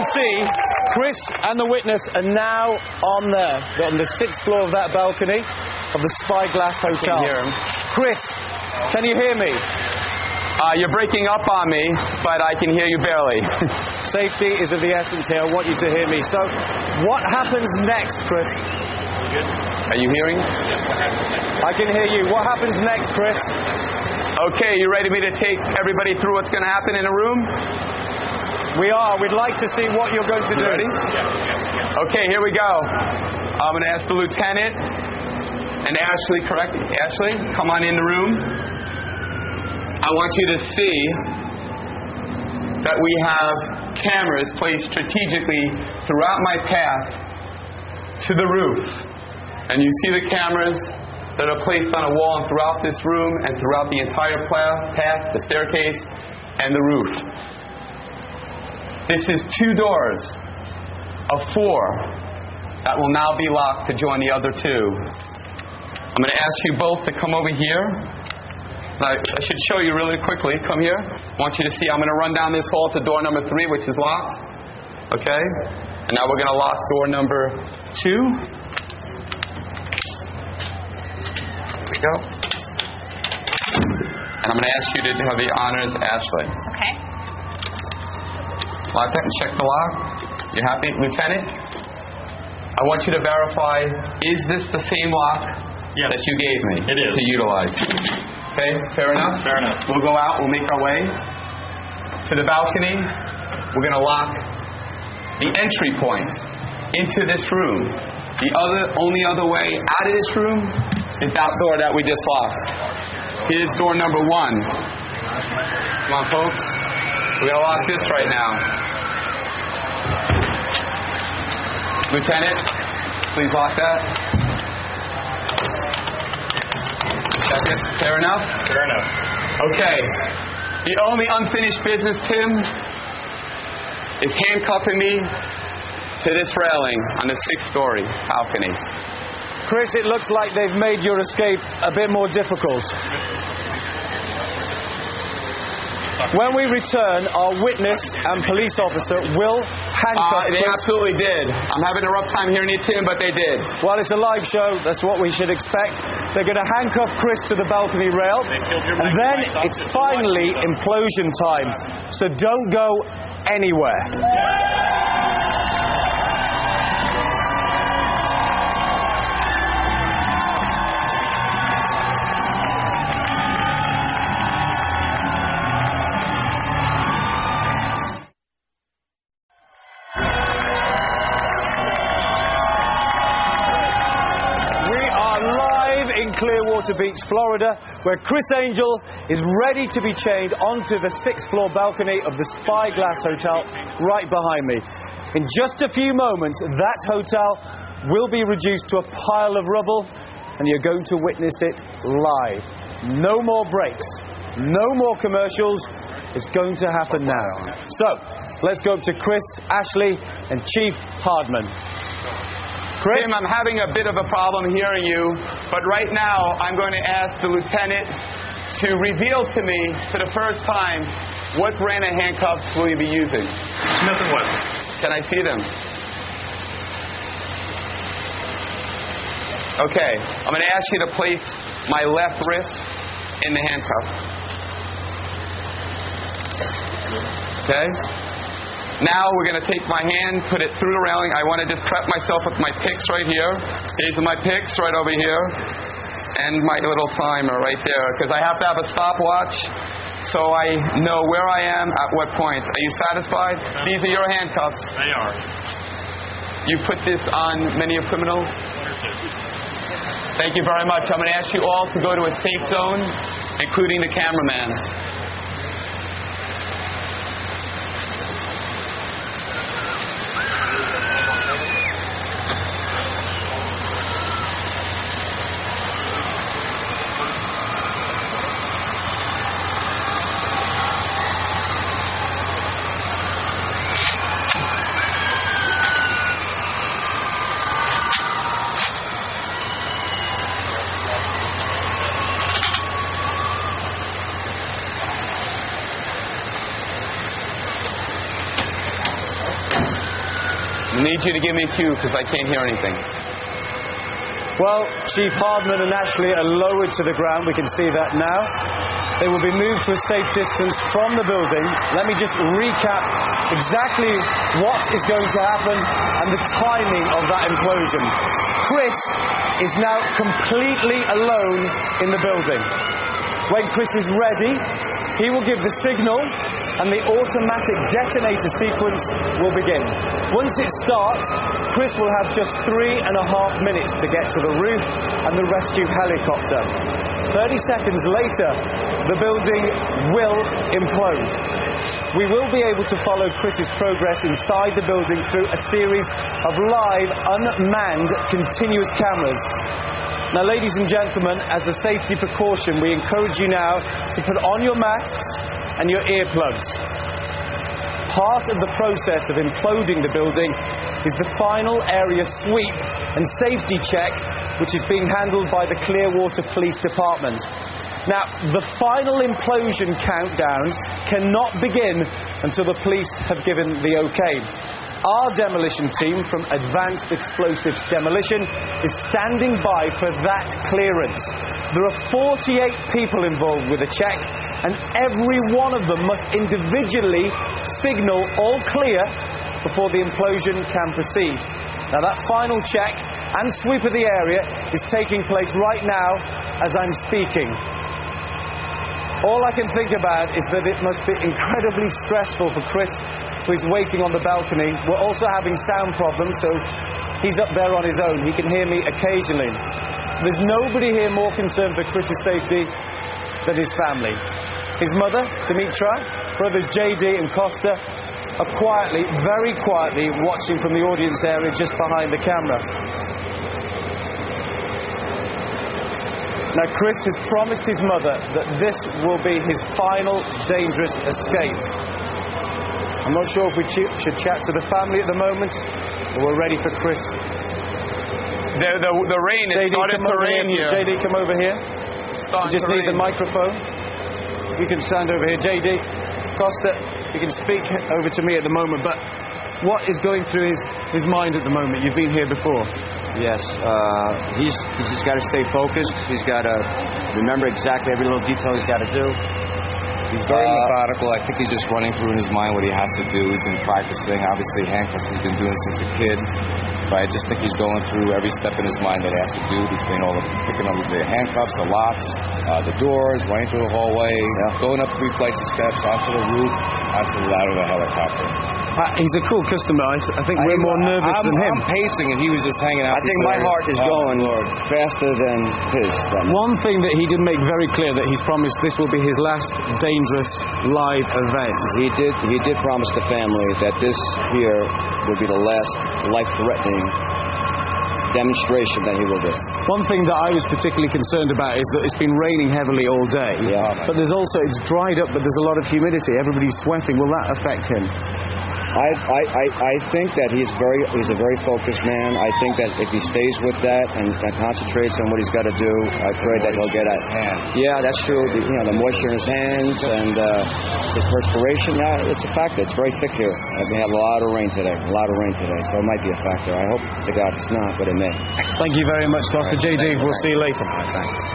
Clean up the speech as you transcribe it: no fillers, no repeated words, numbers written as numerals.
can see, Criss and the witness are now on the 6th floor of that balcony of the Spyglass Hotel. I can hear him. Criss, can you hear me? You're breaking up on me, but I can hear you barely. Safety is of the essence here. I want you to hear me. So, what happens next, Criss? Are you hearing? I can hear you. What happens next, Criss? Okay, you ready for me to take everybody through what's going to happen in a room? We are. We'd like to see what you're going to do. Ready? Okay, here we go. I'm going to ask the lieutenant and Ashley, correct? Ashley, come on in the room. I want you to see that we have cameras placed strategically throughout my path to the roof. And you see the cameras that are placed on a wall and throughout this room and throughout the entire path, the staircase, and the roof. This is 2 doors of 4 that will now be locked to join the other 2. I'm going to ask you both to come over here. I should show you really quickly. Come here. I want you to see I'm going to run down this hall to door number 3, which is locked. Okay? And now we're going to lock door number 2. Here we go. And I'm going to ask you to have the honors, Ashley. Okay. Lock that and check the lock. You happy, Lieutenant? I want you to verify, is this the same lock that you gave me to utilize? Okay, fair enough? Fair enough. We'll go out, we'll make our way to the balcony. We're going to lock the entry point into this room. The only other way out of this room is that door that we just locked. Here's door number 1. Come on, folks. We're going to lock this right now. Lieutenant, please lock that. Check it. Fair enough? Fair enough. Okay. The only unfinished business, Tim, is handcuffing me to this railing on the 6th story balcony. Criss, it looks like they've made your escape a bit more difficult. When we return, our witness and police officer will handcuff They Criss. absolutely did. I'm having a rough time hearing you, Tim, but they did. Well, it's a live show. That's what we should expect. They're going to handcuff Criss to the balcony rail. And then it's finally implosion time. So don't go anywhere. Clearwater Beach, Florida, where Criss Angel is ready to be chained onto the 6th floor balcony of the Spyglass Hotel right behind me. In just a few moments, that hotel will be reduced to a pile of rubble, and you're going to witness it live. No more breaks, no more commercials. It's going to happen now. So, let's go up to Criss, Ashley, and Chief Hardman. Criss? Tim, I'm having a bit of a problem hearing you, but right now I'm going to ask the lieutenant to reveal to me, for the first time, what brand of handcuffs will you be using? Nothing was. Can I see them? Okay, I'm going to ask you to place my left wrist in the handcuff. Okay? Now we're going to take my hand, put it through the railing. I want to just prep myself with my picks right here. These are my picks right over here. And my little timer right there. Because I have to have a stopwatch so I know where I am at what point. Are you satisfied? These are your handcuffs. They are. You put this on many of criminals? Thank you very much. I'm going to ask you all to go to a safe zone, including the cameraman. I need you to give me a cue because I can't hear anything. Well, Chief Hardman and Ashley are lowered to the ground. We can see that now. They will be moved to a safe distance from the building. Let me just recap exactly what is going to happen and the timing of that implosion. Criss is now completely alone in the building. When Criss is ready, he will give the signal and the automatic detonator sequence will begin. Once it starts, Criss will have just 3.5 minutes to get to the roof and the rescue helicopter. 30 seconds later, the building will implode. We will be able to follow Criss's progress inside the building through a series of live, unmanned, continuous cameras. Now, ladies and gentlemen, as a safety precaution, we encourage you now to put on your masks and your earplugs. Part of the process of imploding the building is the final area sweep and safety check, which is being handled by the Clearwater Police Department. Now, the final implosion countdown cannot begin until the police have given the okay. Our demolition team from Advanced Explosives Demolition is standing by for that clearance. There are 48 people involved with the check, and every one of them must individually signal all clear before the implosion can proceed. Now, that final check and sweep of the area is taking place right now as I'm speaking. All I can think about is that it must be incredibly stressful for Criss, who is waiting on the balcony. We're also having sound problems, so he's up there on his own. He can hear me occasionally. There's nobody here more concerned for Criss's safety than his family. His mother, Dimitra, brothers JD and Costa, are quietly, very quietly, watching from the audience area just behind the camera. Now, Criss has promised his mother that this will be his final dangerous escape. I'm not sure if we should chat to the family at the moment, or we're ready for Criss. The rain, it started to rain here. JD, come over here. You just need the microphone. You can stand over here. JD, Costa, you can speak over to me at the moment, but what is going through his mind at the moment? You've been here before. Yes, he's just got to stay focused. He's got to remember exactly every little detail he's got to do. He's very methodical. I think he's just running through in his mind what he has to do. He's been practicing. Obviously, handcuffs he's been doing since a kid. But I just think he's going through every step in his mind that he has to do between all the picking up the handcuffs, the locks, the doors, running through the hallway, going up 3 flights of steps, onto the roof, onto the ladder of the helicopter. He's a cool customer. I think we're more nervous than him. I'm pacing and he was just hanging out. I think my heart is going faster than his. One thing that he did make very clear, that he's promised this will be his last dangerous live event. He did promise the family that this here will be the last life-threatening demonstration that he will do. One thing that I was particularly concerned about is that it's been raining heavily all day. Yeah. But there's also, it's dried up, but there's a lot of humidity. Everybody's sweating. Will that affect him? I think that he's a very focused man. I think that if he stays with that and concentrates on what he's got to do, I pray that he'll get it. Yeah, that's true. The moisture in his hands and the perspiration. Yeah, it's a factor. It's very thick here. We had a lot of rain today. So it might be a factor. I hope to God it's not, but it may. Thank you very much, Costa. JD, we'll see you later. Thanks.